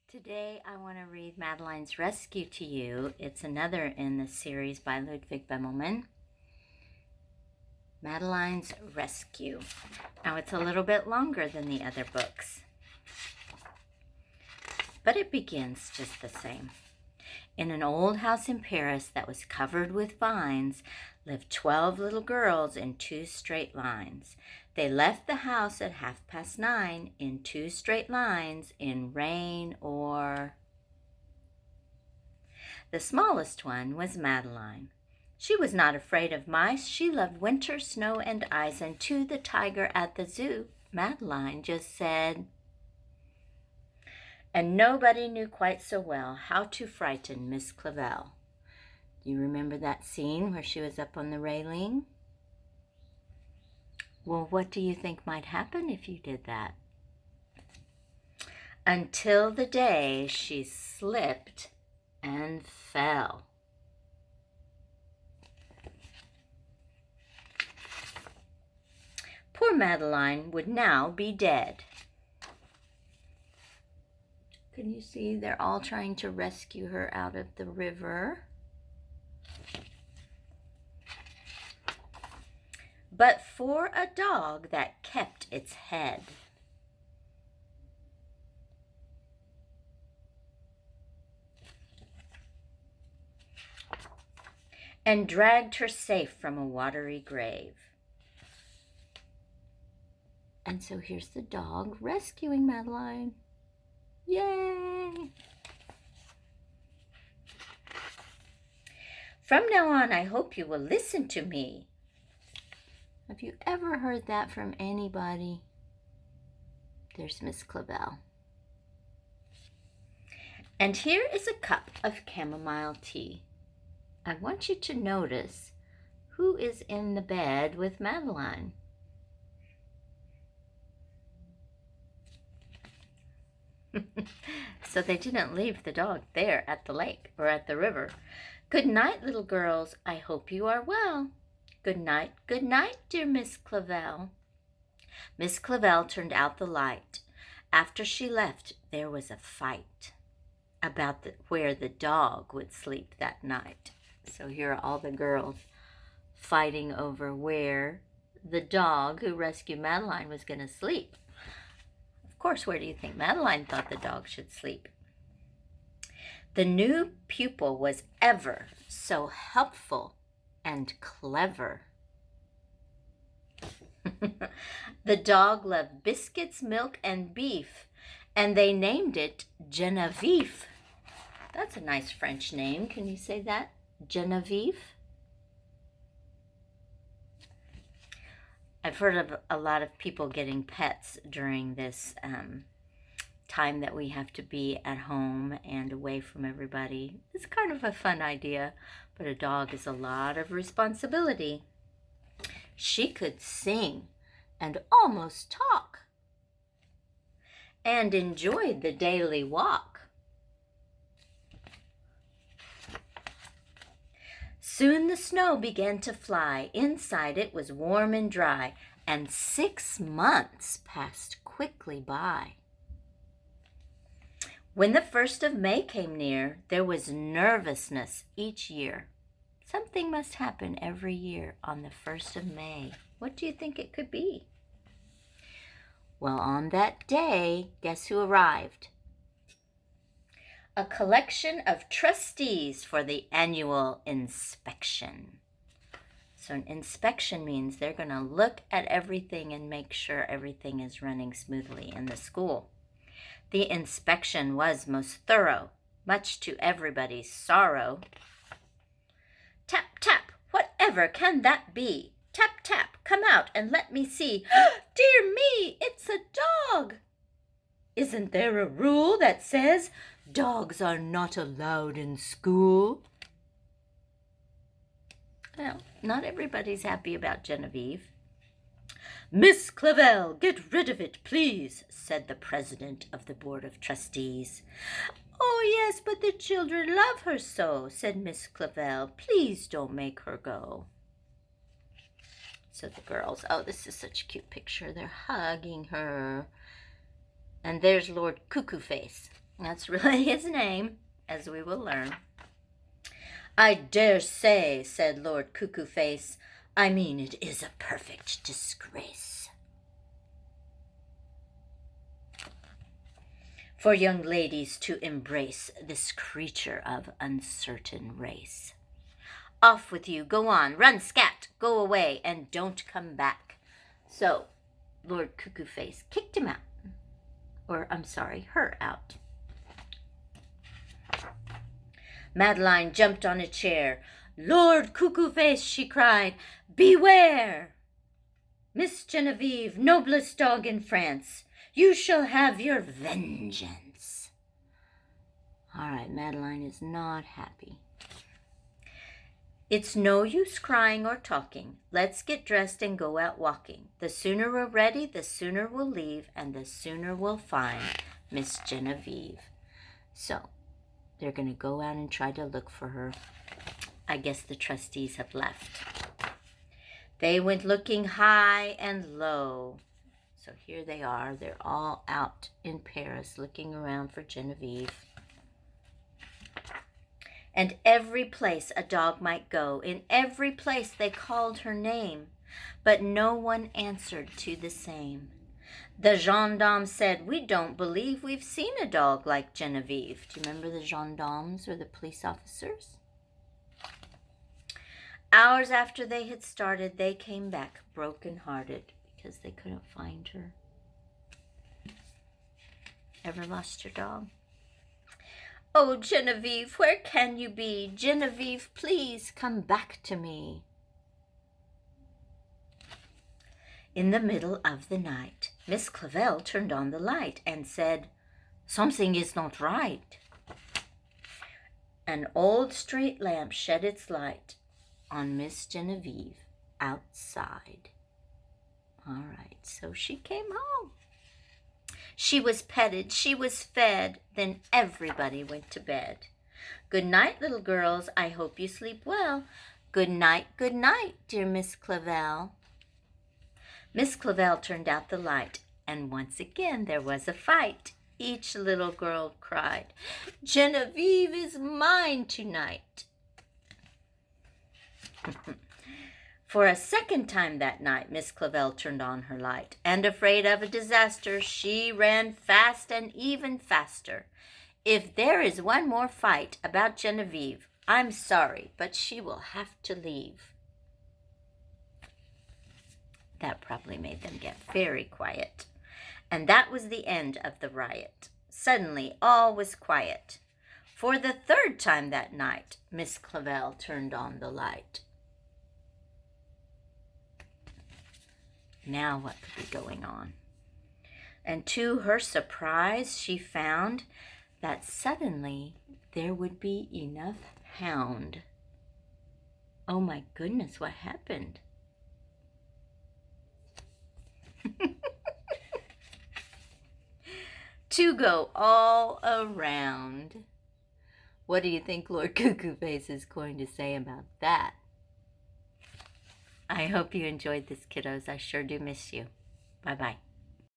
Today I want to read Madeline's Rescue to you. It's another in the series by Ludwig Bemelman. Madeline's Rescue. Now it's a little bit longer than the other books, but it begins just the same. In an old house in Paris that was covered with vines lived 12 little girls in 2 straight lines. They left the house at 9:30 in 2 straight lines in rain or... The smallest one was Madeline. She was not afraid of mice. She loved winter, snow, and ice. And to the tiger at the zoo, Madeline just said... And nobody knew quite so well how to frighten Miss Clavel. Do you remember that scene where she was up on the railing? Well, what do you think might happen if you did that? Until the day she slipped and fell. Poor Madeline would now be dead. Can you see they're all trying to rescue her out of the river? But for a dog that kept its head. And dragged her safe from a watery grave. And so here's the dog rescuing Madeline. Yay! From now on, I hope you will listen to me. Have you ever heard that from anybody? There's Miss Clavel. And here is a cup of chamomile tea. I want you to notice who is in the bed with Madeline. So they didn't leave the dog there at the lake or at the river. Good night, little girls. I hope you are well. Good night, dear Miss Clavel. Miss Clavel turned out the light. After she left, there was a fight about where the dog would sleep that night. So here are all the girls fighting over where the dog who rescued Madeline was going to sleep. Of course, where do you think Madeline thought the dog should sleep? The new pupil was ever so helpful and clever. The dog loved biscuits, milk, and beef, and they named it Genevieve. That's a nice French name. Can you say that? Genevieve? I've heard of a lot of people getting pets during this time that we have to be at home and away from everybody. It's kind of a fun idea, but a dog is a lot of responsibility. She could sing and almost talk and enjoyed the daily walk. Soon the snow began to fly. Inside it was warm and dry, and 6 months passed quickly by. When the 1st of May came near, there was nervousness each year. Something must happen every year on the 1st of May. What do you think it could be? Well, on that day, guess who arrived? A collection of trustees for the annual inspection. So an inspection means they're going to look at everything and make sure everything is running smoothly in the school. The inspection was most thorough, much to everybody's sorrow. Tap, tap, whatever can that be? Tap, tap, come out and let me see. Dear me, it's a dog. Isn't there a rule that says dogs are not allowed in school? Well, not everybody's happy about Genevieve. Miss Clavel, get rid of it, please, said the president of the Board of Trustees. Oh, yes, but the children love her so, said Miss Clavel. Please don't make her go. So the girls, oh, this is such a cute picture. They're hugging her. And there's Lord Cuckoo Face. That's really his name, as we will learn. I dare say, said Lord Cuckoo-Face. I mean, it is a perfect disgrace for young ladies to embrace this creature of uncertain race. Off with you, go on, run, scat, go away, and don't come back. So, Lord Cuckoo-Face kicked him out. Or, I'm sorry, her out. Madeline jumped on a chair. Lord Cuckoo-Face, she cried, beware! Miss Genevieve, noblest dog in France, you shall have your vengeance. All right, Madeline is not happy. It's no use crying or talking. Let's get dressed and go out walking. The sooner we're ready, the sooner we'll leave, and the sooner we'll find Miss Genevieve. So, they're going to go out and try to look for her. I guess the trustees have left. They went looking high and low. So here they are. They're all out in Paris looking around for Genevieve. And every place a dog might go, in every place they called her name, but no one answered to the same. The gendarmes said, we don't believe we've seen a dog like Genevieve. Do you remember the gendarmes or the police officers? Hours after they had started, they came back broken-hearted because they couldn't find her. Ever lost your dog? Oh, Genevieve, where can you be? Genevieve, please come back to me. In the middle of the night, Miss Clavel turned on the light and said, something is not right. An old street lamp shed its light on Miss Genevieve outside. All right, so she came home. She was petted, she was fed, then everybody went to bed. Good night, little girls, I hope you sleep well. Good night, dear Miss Clavel. Miss Clavel turned out the light, and once again there was a fight. Each little girl cried, Genevieve is mine tonight. For a second time that night, Miss Clavel turned on her light, and afraid of a disaster, she ran fast and even faster. If there is one more fight about Genevieve, I'm sorry, but she will have to leave. That probably made them get very quiet. And that was the end of the riot. Suddenly, all was quiet. For the third time that night, Miss Clavel turned on the light. Now what could be going on? And to her surprise, she found that suddenly there would be enough hound. Oh my goodness, what happened? To go all around. What do you think Lord Cuckoo-Face is going to say about that? I hope you enjoyed this, kiddos. I sure do miss you. Bye-bye.